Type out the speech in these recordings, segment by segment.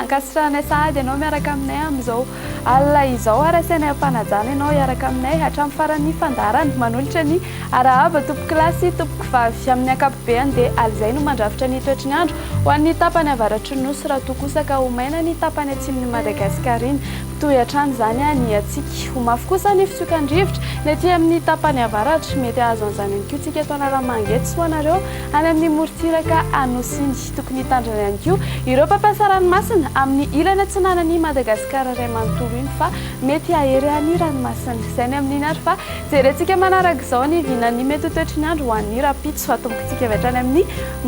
hankasitrahana sahady ianao miaraka aminay amin'izao alina izao arasainay ampanajana ianao hiaraka aminay hatramin'ny faran'ny fandarany manolotra ny arahaba tompo kilasy tompoko vavy amin'ny ankapobeny dia alizay no mandrafitra ny toetry ny andro ho an'ny tapany avaratry ny nosy raha tokosaka ho maina ny tapany atsimon'ny Madagasikara iny toy hatrany zany ny atsika ho mafy kosa ny fitsokan-drivotra ny aty amin'ny tapany avaratra mety azo an'izany ihany koa tsika eto Analamangety ho anareo any amin'ny morontsiraka anosiny tokony hitandrana ihany koa ireo mpampiasa ranomasina amin'ny ilana atsinanan'ny Madagasikara iray manontolo iny fa mety ahery any ranomasina izay ny amin'iny ary fa jerentsika manaraka izao ny vinany mety ho toetry ny andro ho an'ny rapitso atombokantsika avy hatrany amin'ny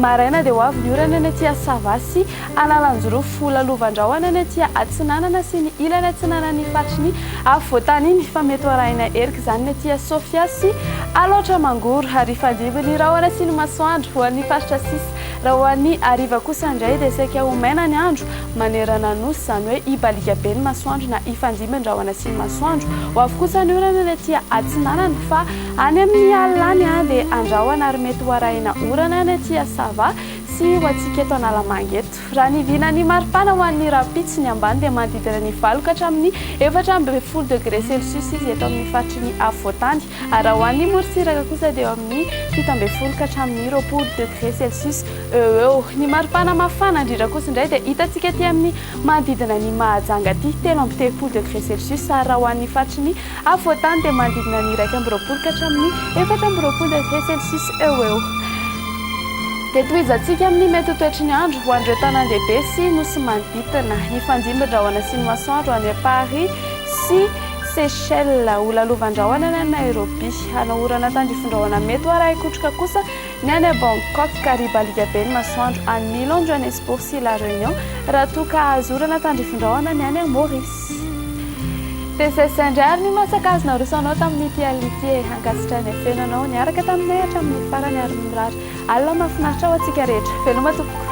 maraina dia ho avy ny orana ny aty Savasy Analanjorofo Lalovan-drahona ny aty Atsinanana sy ny ilana atsinanan'ny fatriny afovoantany iny fa mety ho arahina erika izany ny aty Sofia sy aloatra mangoro ary fandibiny rahona sy ny masoandro ho an'ny faritra sisa raha ho an'ny ariva kosa indray dia saika ho maina ny andro manerana nosy izany hoe ibalika be ny masoandro na ifandimby rahona sy ny masoandro ho avy kosa ny orana ny aty Atsinanana fa any amin'ny alina dia andrahoana ary mety ho arahina orana ny aty Sava sy ho antsika eto Analamangety raha ny vinany maripana ho an'ny rapitso ny ambany dia manodidina ny 20 ka hatramin'ny 4 degré celsius izy eto amin'ny faritry ny afovoantany ary raha ho an'ny morontsiraka kosa dia eo amin'ny 17 ka hatramin'ny 20 degré celsius eo ny maripana mafana indrindra kosa indray dia hitantsika aty amin'ny manodidina ny Mahajanga aty 13 degré celsius ary raha ho an'ny faritry ny afovoantany dia manodidina ny 20 ka hatramin'ny 14 degré celsius eo dia tohizantsika amin'ny mety ho toetry ny andro ho an'ireo tanan-dehibe sy nosy manodidina ifandimby rahona sy ny masoandro any Paris sy Seychelles ho lalovandrahona ny Nairobi hanahorana tandrifondrahona mety ho arahi-kotroka kosa ny any Bangkok Karibalika be ny masoandro any Milan Johannesburg sy La Réunion raha toka azorana tandrifondrahona ny any Maurice dia izay sendray ary ny masakazona rosanao tamin'ity ality hankasitrahany fenanao niaraka taminay hatramin'ny farany ary mirary alina mahafinaritra ho antsika rehetra veloma tompoko